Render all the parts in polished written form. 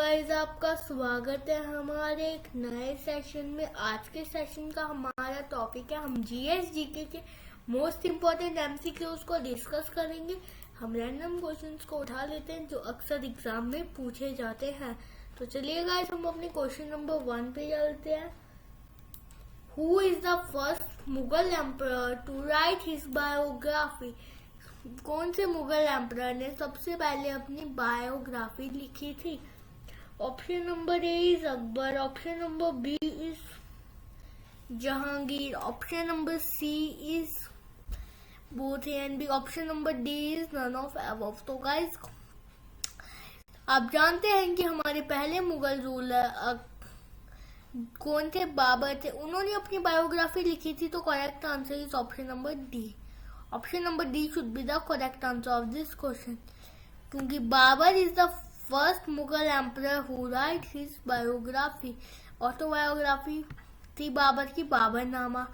Guys, आपका स्वागत है हमारे एक नए सेशन में। आज के सेशन का हमारा टॉपिक है, हम जीएस जीके के मोस्ट इम्पोर्टेंट एमसीक्यूज को डिस्कस करेंगे। हम रैंडम क्वेश्चंस को उठा लेते हैं जो अक्सर एग्जाम में पूछे जाते हैं। तो चलिए गाइस, हम अपने क्वेश्चन नंबर 1 पे चलते हैं। Who is the first Mughal emperor to write his biography? कौन से मुगल एम्परर ने सबसे पहले अपनी बायोग्राफी लिखी थी? Option number A is Akbar, option number B is Jahangir, option number C is both A and B, option number D is none of above. तो guys, आप जानते हैं कि हमारे पहले मुगल रूलर कौन थे? बाबर थे। उन्होंने अपनी बायोग्राफी लिखी थी। तो correct answer is option number D. Option number D should be the correct answer of this question, क्योंकि Babur is the first Mughal emperor who write his biography. Autobiography थी बाबर की बाबरनामा।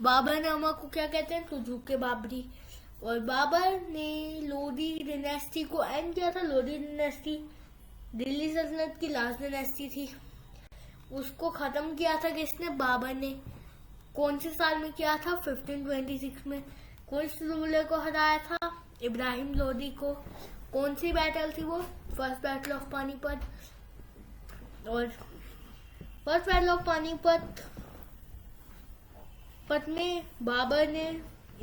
बाबरनामा को क्या कहते हैं? तुझुक के बाबरी। और बाबर ने लोधी डिनेस्टी को एंड किया था। लोधी डिनेस्टी दिल्ली सल्तनत की लास्ट डिनेस्टी थी, उसको खत्म किया था किसने? बाबर ने। कौन से साल में किया था? 1526 में। किस रूलर को हराया था? इब्राहिम लोदी को। कौन सी बैटल थी वो? First battle of Panipat. और फर्स्ट बैटल ऑफ पानीपत में बाबर ने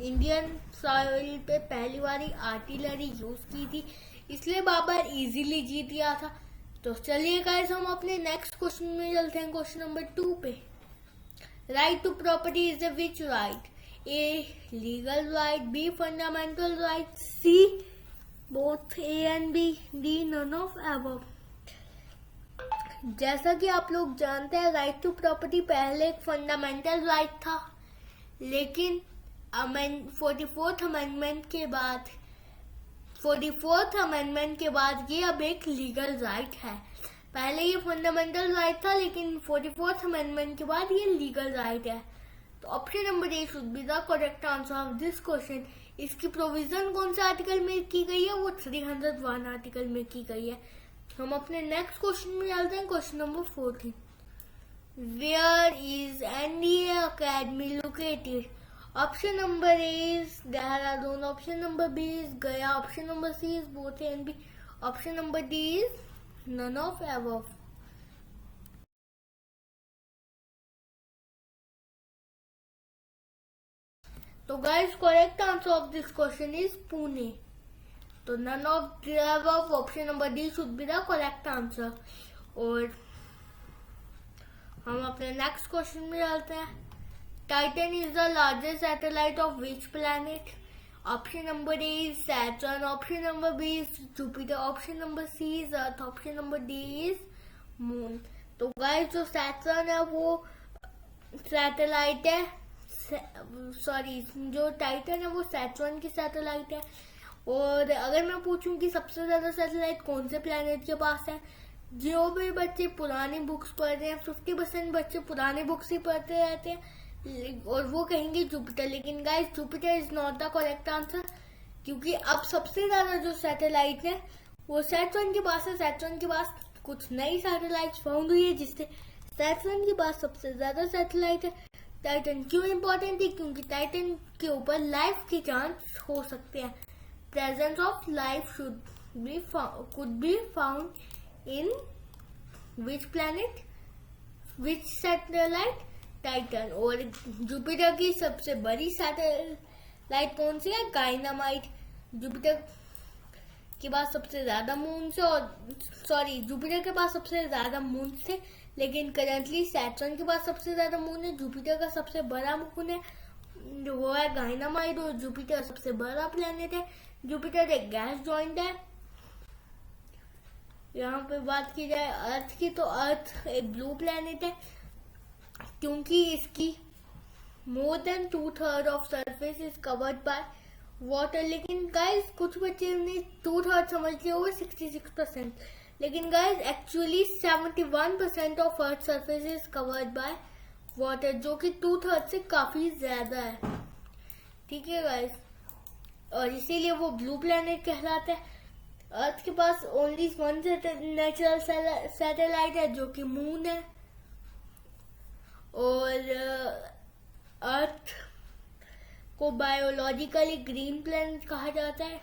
इंडियन सॉइल पे पहली बार आर्टिलरी यूज की थी, इसलिए बाबर इजीली जीत गया था। तो चलिए गाइस, हम अपने नेक्स्ट क्वेश्चन में चलते हैं, क्वेश्चन नंबर 2 पे। Right to property is the which right? A legal right, B fundamental right, C both A and B, D none of above. जैसा कि आप लोग जानते हैं, राइट टू प्रॉपर्टी पहले एक फंडामेंटल राइट था, लेकिन 44th अमेंडमेंट के बाद ये अब एक लीगल राइट है। पहले ये फंडामेंटल राइट था, लेकिन 44th अमेंडमेंट के बाद ये लीगल राइट है। तो option number A should be the correct answer of this question. इसकी प्रोविजन कौन से आर्टिकल में की गई है? वो 301 आर्टिकल में की गई है। हम अपने नेक्स्ट क्वेश्चन में चलते हैं, question number 14। Where is NDA academy located? Option number A is Dehradun, option number B is Gaya, option number C is both A and B, option number D is none of above. तो guys, correct answer of this question is Pune. तो none of the above, option number D should be the correct answer. और हम अपने next question में चलते हैं। Titan is the largest satellite of which planet? Option number A is Saturn, option number B is Jupiter, option number C is Earth, option number D is moon. तो guys, जो Saturn है वो satellite है, sorry, जो Titan है वो Saturn की satellite है। और अगर मैं पूछूं कि सबसे ज्यादा सैटेलाइट कौन से प्लैनेट के पास है, जो भी बच्चे पुरानी बुक्स पढ़ रहे हैं, 50% बच्चे पुरानी बुक्स ही पढ़ते रहते हैं और वो कहेंगे जुपिटर। लेकिन guys, Jupiter is not the correct answer, क्योंकि अब सबसे ज्यादा जो सैटेलाइट है वो सैटर्न के पास है। सैटर्न के पास कुछ नई सैटेलाइट फाउंड हुई है, जिससे सैटर्न के पास सबसे ज्यादा सैटेलाइट है। टाइटन क्यों इम्पोर्टेंट है? क्योंकि टाइटन के ऊपर लाइफ के चांस हो सकते हैं। Presence of life could be found in which planet, which satellite? Titan. और जुपिटर की सबसे बड़ी सैटेलाइट कौन सी है? डायनामाइट। जुपिटर के पास सबसे ज्यादा मून से, और सॉरी, जुपिटर के पास सबसे ज्यादा मून थे, लेकिन करंटली सैटर्न के पास सबसे ज्यादा मून है। जुपिटर का सबसे बड़ा मून है वो है डायनामाइट, और जुपिटर सबसे बड़ा प्लेनेट है। जुपिटर एक गैस जॉइंट है। यहाँ पे बात की जाए अर्थ की, तो अर्थ एक ब्लू प्लेनेट है, क्योंकि इसकी more than 2/3 of surface is covered by water. लेकिन गाइस, कुछ बच्चे ने 2/3 समझ लिया, वो 66%। लेकिन guys, actually 71% of earth surface is covered by water, जो कि 2/3 से काफी ज्यादा है। ठीक है गाइस, और इसीलिए वो ब्लू प्लैनेट कहलाता है। अर्थ के पास ओनली वन नेचुरल सैटेलाइट है जो कि मून है, और अर्थ को बायोलॉजिकली ग्रीन प्लैनेट कहा जाता है।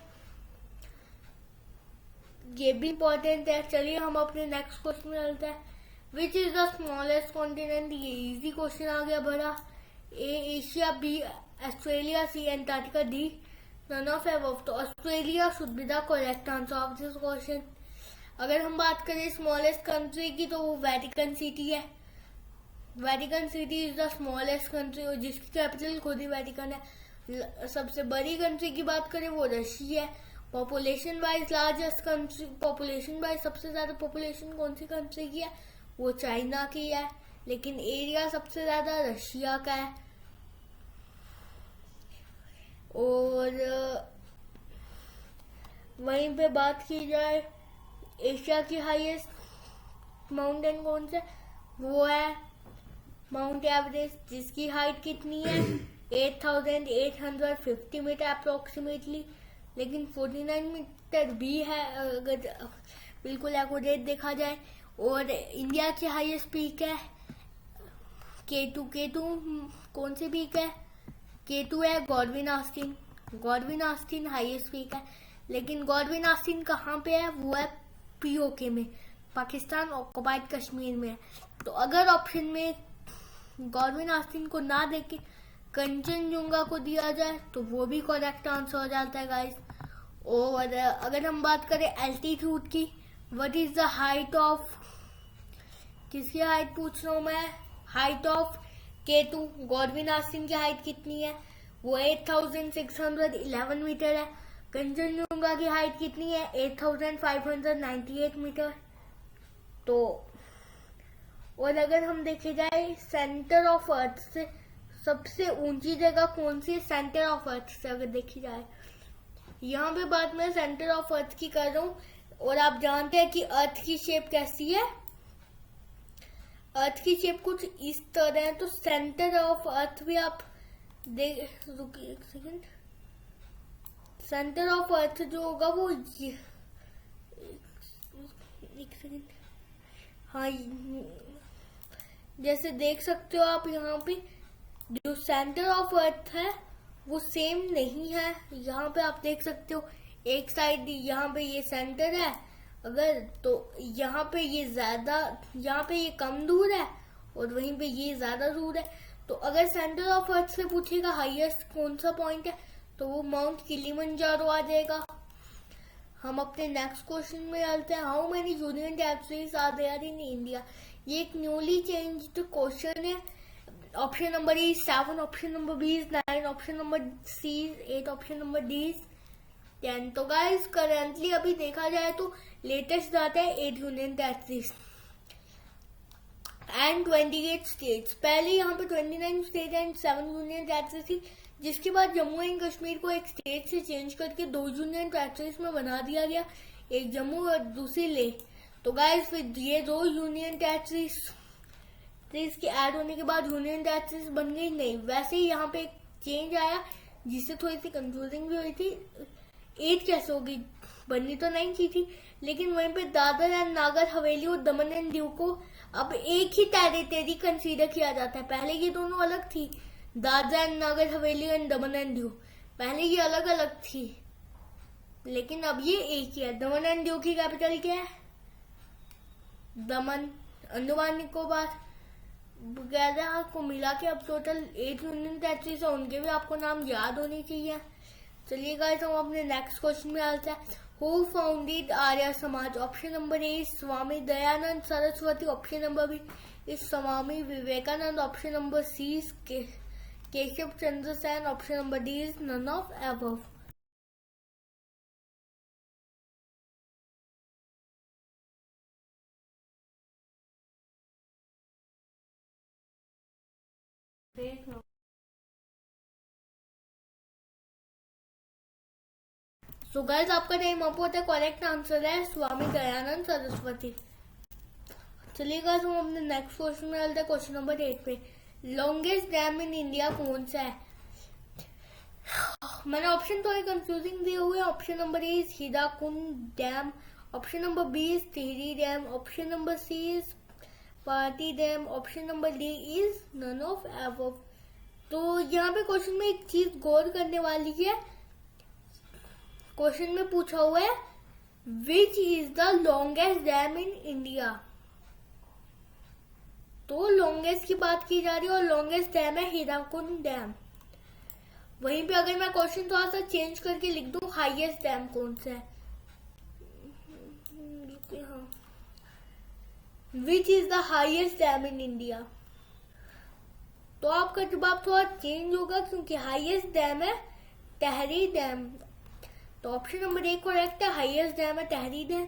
ये भी इम्पोर्टेंट है। चलिए हम अपने नेक्स्ट क्वेश्चन में चलते हैं। Which is the smallest continent? ये इजी क्वेश्चन आ गया बड़ा। A Asia, B Australia, C Antarctica, D none of above. तो Australia should be the correct answer of this question. अगर हम बात करें स्मॉलेस्ट कंट्री की तो वो वेटिकन सिटी है। Vatican city is the smallest country और जिसकी कैपिटल खुद ही वेटिकन है। सबसे बड़ी कंट्री की बात करें वो रशिया है। Population wise largest country, population wise सबसे ज्यादा पॉपुलेशन कौन सी कंट्री की है? वो चाइना की है, लेकिन एरिया सबसे ज्यादा रशिया का है। और वहीं पे बात की जाए एशिया की हाईएस्ट माउंटेन कौन से, वो है माउंट एवरेस्ट, जिसकी हाइट कितनी है? 8,850 मीटर अप्रोक्सीमेटली, लेकिन 49 मीटर भी है अगर बिल्कुल एक्यूरेट देखा जाए। और इंडिया की हाईएस्ट पीक है K2 कौन सी पीक है? K2 है गॉडविन आस्तीन। गॉडविन आस्तीन हाईएस्ट पीक है, लेकिन गॉडविन आस्तीन कहाँ पे है? वो है POK में, पाकिस्तान ऑक्युपाइड कश्मीर में है। तो अगर ऑप्शन में गॉडविन आस्तीन को ना देके कंचनजुंगा को दिया जाए तो वो भी करेक्ट आंसर हो जाता है गाइस। और अगर हम बात करें एल्टीट्यूड की, what is the height of, किसकी हाइट पूछ रहा हूं मैं? हाइट ऑफ K2, गॉडविन आस्तीन की हाइट कितनी है? वो 8,611 मीटर है। कंचनजुंगा की हाइट कितनी है? 8,598 मीटर। तो और अगर हम देखे जाए सेंटर ऑफ अर्थ से सबसे ऊंची जगह कौन सी है? सेंटर ऑफ अर्थ से अगर देखी जाए, यहाँ पे बात मैं सेंटर ऑफ अर्थ की कर रहा हूँ। और आप जानते हैं कि अर्थ की शेप कैसी है? अर्थ की शेप कुछ इस तरह है। तो सेंटर ऑफ अर्थ भी आप देख, रुकिए एक सेकंड। सेंटर ऑफ अर्थ जो होगा वो ये, एक सेकंड, हाँ जैसे देख सकते हो आप यहाँ पे जो सेंटर ऑफ अर्थ है वो सेम नहीं है। यहाँ पे आप देख सकते हो एक साइड यहाँ पे ये सेंटर है अगर, तो यहाँ पे ये ज्यादा, यहाँ पे ये कम दूर है और वहीं पे ये ज्यादा दूर है। तो अगर सेंटर ऑफ अर्थ से पूछेगा हाईएस्ट कौन सा पॉइंट है तो वो माउंट किलिमंजारो आ जाएगा। हम अपने नेक्स्ट क्वेश्चन में आते हैं। How many union territories are there in India? ये एक न्यूली चेंज्ड क्वेश्चन है। Option number E 7, option number B 9, option number C 8, option number D 10। तो गाइस करंटली अभी देखा जाए तो लेटेस्ट डाटा है 8 यूनियन टेरिटरीज एंड 28 स्टेट्स। पहले यहाँ पे 29 स्टेट एंड 7 यूनियन टेरिटरीज थी, जिसके बाद जम्मू एंड कश्मीर को एक स्टेट से चेंज करके 2 यूनियन टेरिटरीज में बना दिया गया, एक जम्मू और दूसरी लेह। तो गाइस फिर ये 2 यूनियन टेरिटरीज के ऐड होने के बाद यूनियन टेरिटरीज बन गई नहीं। वैसे ही यहाँ पे एक चेंज आया जिससे थोड़ी सी कंफ्यूजिंग भी हुई थी। 8 कैसे होगी? बननी तो नहीं की थी, लेकिन वहीं पे दादर एंड नागर हवेली और दमन एंड दीव को अब एक ही टेरिटरी कंसीडर किया जाता है। पहले ये दोनों अलग थी, Dadar and Nagar Haveli and Daman and Diu, पहले ये अलग अलग थी, लेकिन अब ये एक ही है। दमन एंड दीव की कैपिटल क्या है? दमन। अंडमान निकोबार वगैरह को मिला के अब टोटल 8 यूनियन टेरिटरीज है, उनके भी आपको नाम याद होने चाहिए। चलिए गाइस हम अपने नेक्स्ट क्वेश्चन में आते हैं। Who founded Arya Samaj? Option number A Swami Dayanand Saraswati, option number B is Swami Vivekanand, option number C Keshav Chandra Sen, option number D is none of above. देख लो। सो गाइस आपका टाइम अप होता है। करेक्ट आंसर है स्वामी दयानंद सरस्वती। चलिए गाइस हम अपने नेक्स्ट क्वेश्चन में चलते हैं, क्वेश्चन नंबर 8 पे। लॉन्गेस्ट डैम इन इंडिया कौन सा है? मैंने ऑप्शन थोड़े कंफ्यूजिंग दिए हुए। Option number A is Hirakud dam, option number B is Tehri dam, option number C is party dam, option number D is none of above. तो यहाँ पे क्वेश्चन में एक चीज गौर करने वाली है। क्वेश्चन में पूछा हुआ है विच is the longest dam in India. तो लॉन्गेस्ट की बात की जा रही है और लॉन्गेस्ट डैम है हीराकुंड डैम। वहीं पे अगर मैं क्वेश्चन थोड़ा सा चेंज करके लिख दूं हाईएस्ट डैम कौन सा है, विच is the highest dam in India, तो आपका जवाब थोड़ा चेंज होगा क्योंकि हाईएस्ट डैम है टिहरी डैम। तो ऑप्शन नंबर ए करेक्ट है, हाईएस्ट डैम है टिहरी डैम।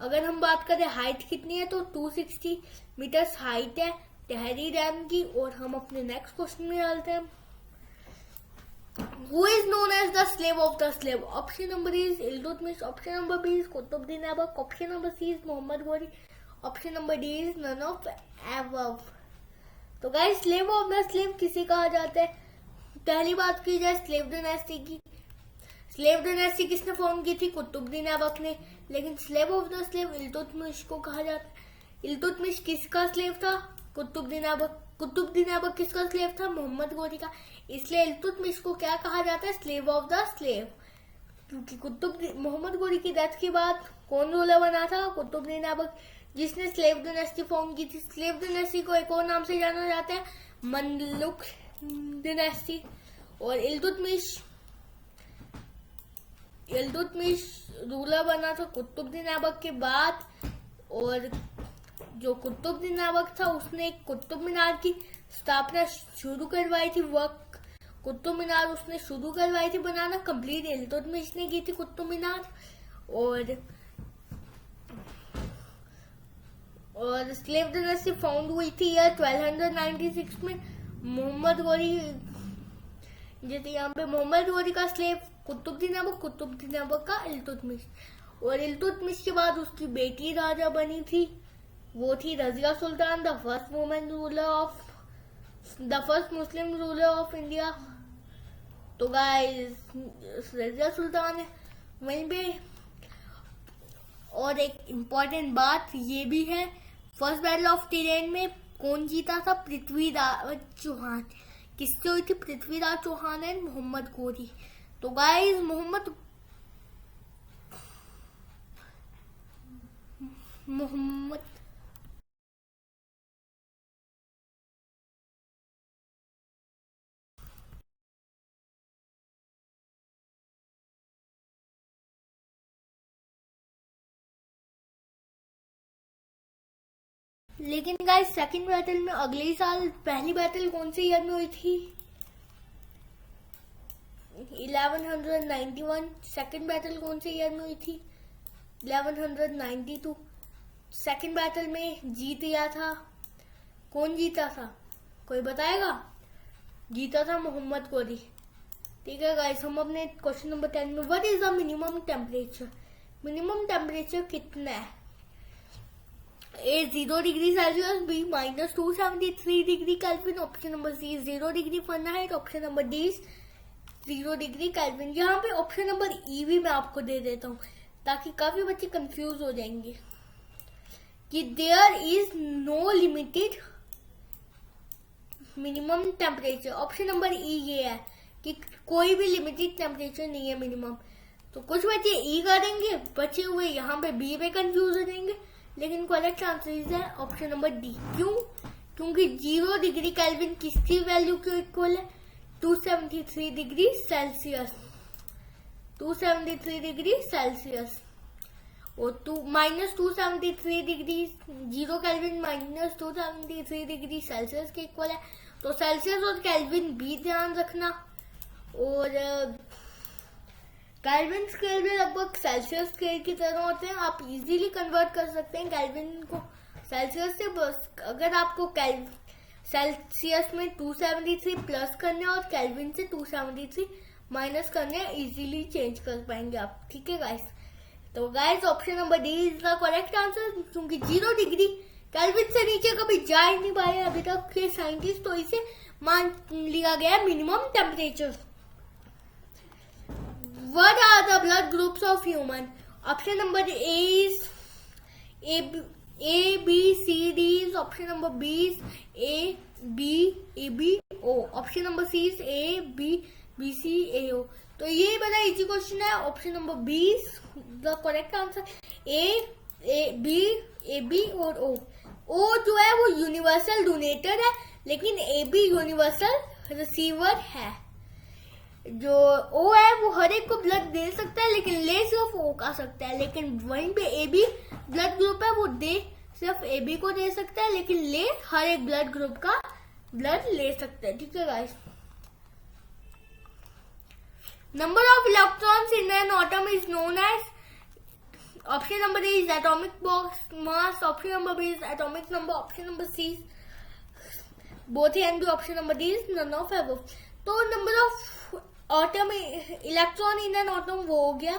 अगर हम बात करें हाइट कितनी है तो 260 मीटर्स हाइट है टिहरी डैम की। और हम अपने नेक्स्ट क्वेश्चन में डालते हैं Who is known as the slave of the slave? Option number is Iltutmish, option number B is Qutbuddin Aibak, option number C is Muhammad Ghori, option number D is none of above। तो guys slave of the slave किसे कहा जाता है? पहली बात की जाए slave dynasty की, स्लेव डायनेस्टी किसने फॉर्म की थी? कुतुबुद्दीन ऐबक ने। लेकिन slave of the slave Iltutmish को कहा जाता है। इल्तुतमिश किसका स्लेव था? कुतुबुद्दीन ऐबक। कुतुबुद्दीन ऐबक किसका स्लेव था? मोहम्मद गौरी का। इसलिए इल्तुतमिश को क्या कहा जाता है? Slave of the slave. क्योंकि मोहम्मद गौरी की डेथ के बाद कौन रूलर बना था? कुतुबुद्दीन ऐबक, जिसने स्लेव डायनेस्टी फॉर्म की थी। स्लेव डायनेस्टी को एक और नाम से जाना जाता है ममलुक डायनेस्टी। और इल्तुतमिश रूलर बना था कुतुबुद्दीन ऐबक के बाद। और जो कुतुबुद्दीन ऐबक था उसने एक कुतुब मीनार की स्थापना शुरू करवाई थी। वर्क कुतुब मीनार उसने शुरू करवाई थी बनाना, कंप्लीट इल्तुतमिश ने की थी कुतुब मीनार। और स्लेव डायनेस्टी फाउंड हुई थी ईयर 1296 में। मोहम्मद गौरी जैसे यहाँ पे मोहम्मद गौरी का स्लेव कुतुबुद्दीन ऐबक, कुतुबुद्दीन ऐबक का इल्तुतमिश। और इल्तुतमिश के बाद उसकी बेटी राजा बनी थी, वो थी Razia Sultan, the first Muslim ruler of India. तो गाइस रजिया सुल्तान है वहीं पे। और एक इम्पोर्टेंट बात ये भी है, फर्स्ट बैटल ऑफ टिरेन में कौन जीता था? पृथ्वीराज चौहान। किससे हुई थी? पृथ्वीराज चौहान एंड मोहम्मद गौरी। तो गाइस मोहम्मद लेकिन गाइस सेकंड बैटल में अगले ही साल, पहली बैटल कौन से ईयर में हुई थी? 1191। सेकंड बैटल कौन से ईयर में हुई थी? 1192। सेकंड बैटल में जीत गया था, कौन जीता था? कोई बताएगा? जीता था मोहम्मद गौरी। ठीक है गाइस, हम अपने क्वेश्चन नंबर 10 में, what is the minimum temperature? Minimum temperature कितना है? A 0 degree Celsius, B -273 degree Kelvin, option number C 0 degree Fahrenheit, option number D 0 degree Kelvin. यहाँ पे ऑप्शन नंबर ई भी मैं आपको दे देता हूँ ताकि काफी बच्चे कंफ्यूज हो जाएंगे कि there is no limited minimum temperature. Option number E ये है कि कोई भी लिमिटेड टेम्परेचर नहीं है मिनिमम। तो कुछ बच्चे ई करेंगे, बचे हुए यहाँ पे बी में कंफ्यूज हो जाएंगे। लेकिन करेक्ट आंसर है ऑप्शन नंबर डी। क्यों? क्योंकि 0 डिग्री केल्विन किसकी वैल्यू के इक्वल है? 273 डिग्री सेल्सियस। 273 डिग्री सेल्सियस और -273 डिग्री 0 केल्विन -273 डिग्री सेल्सियस के इक्वल है। तो सेल्सियस और केल्विन भी ध्यान रखना। और केल्विन स्केल भी लगभग सेल्सियस स्केल की तरह होते हैं। आप इजीली कन्वर्ट कर सकते हैं केल्विन को सेल्सियस से। बस अगर आपको सेल्सियस में 273 प्लस करने और केल्विन से 273 माइनस करने, इजीली चेंज कर पाएंगे आप। ठीक है गाइस, तो guys option number D is the correct answer, क्योंकि 0 डिग्री केल्विन से नीचे कभी जा ही नहीं पाए अभी तक के साइंटिस्ट, तो इसे मान लिया गया minimum temperature. What are the blood groups of human? Option number A is A, B, C, D is. Option number B is A, B, A, B, O. Option number C is A, B, B, C, A, O. तो ये बड़ा easy question है. Option number B is the correct answer. A B और O. ओ जो है वो universal donator है, लेकिन ए बी यूनिवर्सल रिसीवर है. जो ओ है वो हर एक को ब्लड दे सकता है, लेकिन ले सिर्फ ओ का सकता है. लेकिन वहीं पे ए बी ब्लड ग्रुप है, वो दे सिर्फ ए बी को दे सकता है, लेकिन ले हर एक ब्लड ग्रुप का ब्लड ले सकता है. ठीक है guys. Number of electrons in an atom is known as. Option number A is atomic mass. Option number B is atomic number. Option number C is both A and B. Option number D is none of above. तो number of atom electron in an atom वो हो गया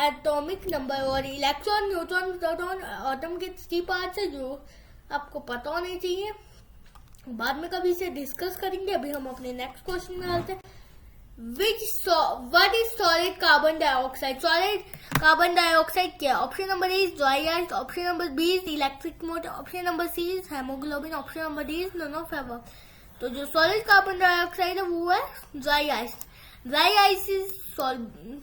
atomic number. और electron, neutron, proton atom के 3 parts है जो आपको पता होने चाहिए. बाद में कभी इसे डिस्कस करेंगे. अभी हम अपने नेक्स्ट क्वेश्चन में आते हैं. What is solid carbon dioxide? Solid carbon dioxide क्या है? Option number A is dry ice. Option number B is electric motor. Option number C is hemoglobin. Option number D is none of above. तो जो solid carbon dioxide है वो है dry ice. Dry ice is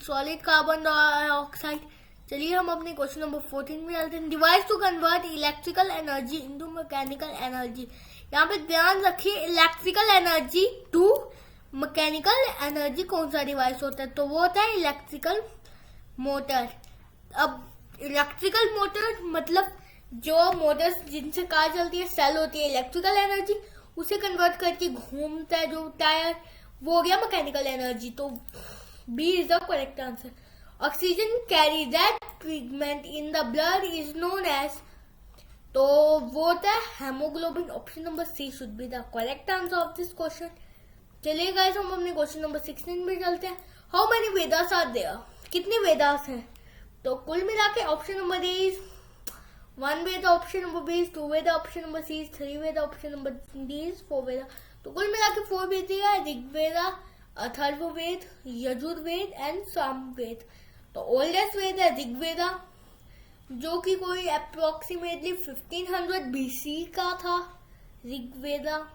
solid carbon dioxide. चलिए हम अपने question number 14 में चलते हैं. Device to convert electrical energy into mechanical energy. यहाँ पे ध्यान रखिए, electrical energy to mechanical energy कौन सा डिवाइस होता है? तो वो होता है इलेक्ट्रिकल मोटर. अब इलेक्ट्रिकल मोटर मतलब जो मोटर्स जिनसे कार चलती है, सेल होती है, इलेक्ट्रिकल एनर्जी उसे कन्वर्ट करके घूमता है जो टायर, वो हो गया मैकेनिकल एनर्जी. तो B is the correct answer. Oxygen carry that pigment in the blood is known as. तो वो होता है haemoglobin. Option number C should be the correct answer of this question. चलिए गाइस हम अपने क्वेश्चन नंबर 16 में चलते हैं. How many Vedas are there? कितने वेदास हैं? तो कुल मिला के option number A is 1 Veda. Option number B is 2 Veda. Option number C is 3 Veda. Option number D is 4 Veda. तो कुल मिला के 4 वेद है. ऋग्वेदा, अथर्ववेद, यजुर्वेद एंड सामवेद. तो ओल्डेस्ट वेद है ऋग्वेदा, जो कि कोई अप्रोक्सीमेटली 1500 BC का था ऋग्वेदा.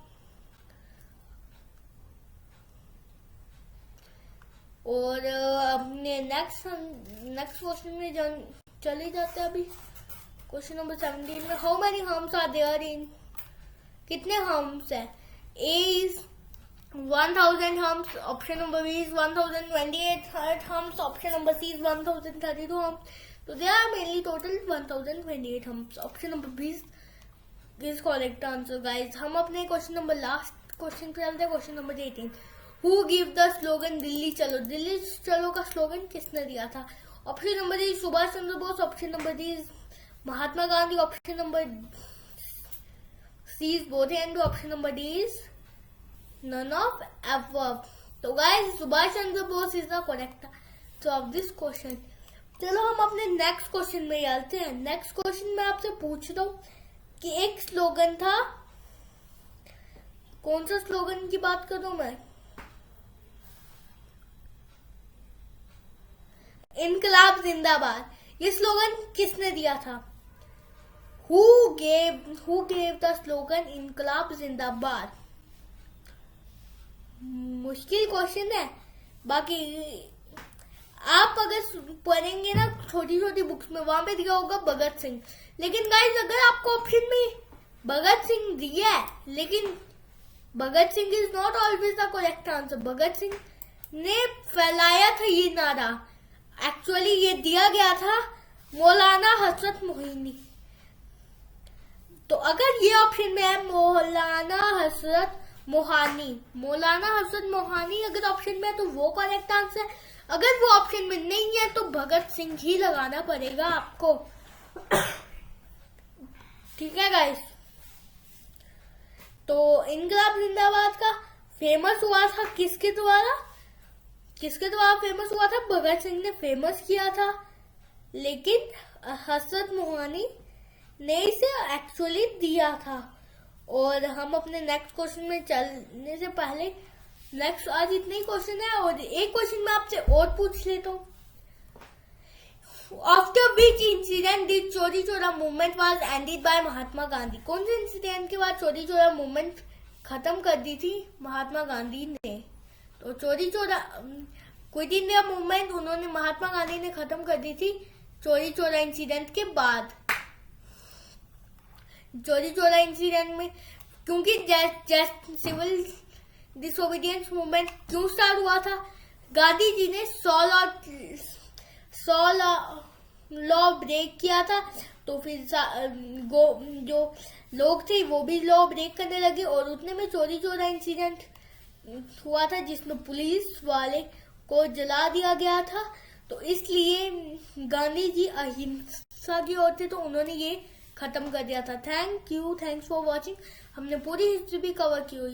और अपने नेक्स्ट क्वेश्चन में चले जाते हैं. अभी क्वेश्चन नंबर 17 में how many hums are there in. कितने हम्स है? A is 1000 hums. Option number B is 1028 hums. Option number C is 1032 hums. तो there are mainly total 1028 hums. Option number B is correct answer. Guys हम अपने question number last question पे चलते हैं. Question number 18. Who give the slogan Delhi चलो? दिल्ली चलो का slogan किसने दिया था? Option number D Subhash Chandra Bose. Option number D Mahatma Gandhi. Option number C is both and. Option number D is none of above. तो guys Subhash Chandra Bose is the correct answer of this question. चलो हम अपने नेक्स्ट क्वेश्चन में आते हैं. नेक्स्ट क्वेश्चन में आपसे पूछ रहा हूँ कि एक स्लोगन था. कौन सा स्लोगन की बात करूं मैं? इनकलाब जिंदाबाद. ये स्लोगन किसने दिया था? Who gave the slogan इनकलाब जिंदाबाद? मुश्किल क्वेश्चन है. बाकी आप अगर पढ़ेंगे ना छोटी छोटी बुक्स में, वहां पे दिया होगा भगत सिंह. लेकिन गाइस अगर आपको ऑप्शन में भगत सिंह दिया है, लेकिन Bhagat Singh is not always the correct answer. Bhagat Singh ने फैलाया था ये नारा. एक्चुअली ये दिया गया था मौलाना हजरत मोहिनी. तो अगर ये ऑप्शन में है मौलाना हजरत मोहानी अगर ऑप्शन में है तो वो करेक्ट आंसर है. अगर वो ऑप्शन में नहीं है तो भगत सिंह ही लगाना पड़ेगा आपको. ठीक है गाइस. तो इनकलाब जिंदाबाद का फेमस हुआ था किसके द्वारा फेमस हुआ था? भगत सिंह ने फेमस किया था, लेकिन हजरत मोहानी ने इसे एक्चुअली दिया था. और हम अपने नेक्स्ट क्वेश्चन में चलने से पहले नेक्स्ट आज इतने ही क्वेश्चन है और एक क्वेश्चन मैं आपसे और पूछ लेता हूँ। आफ्टर विच इंसिडेंट डिड चोरी चोरा movement was ended bye Mahatma Gandhi? कौन से इंसिडेंट के बाद चोरी चोरा मूवमेंट खत्म कर दी थी महात्मा गांधी ने? तो चोरी चोरा क्विट इंडिया मूवमेंट उन्होंने महात्मा गांधी ने खत्म कर दी थी चोरी चोरा इंसिडेंट के बाद। चोरी चोरा इंसिडेंट में क्योंकि सिविल डिसोबीडियंस मूवमेंट क्यों स्टार्ट हुआ था? गांधी जी ने 100 लॉ ब्रेक किया था, तो फिर जो लोग थे वो भी लॉ ब्रेक करने लगे और उतने में चोरी चोरा इंसिडेंट हुआ था जिसमें पुलिस वाले को जला दिया गया था। तो इसलिए गांधी जी अहिंसा की ओर थे, तो उन्होंने ये खत्म कर दिया था। Thank you, thanks for watching. हमने पूरी हिस्ट्री भी कवर की हुई है।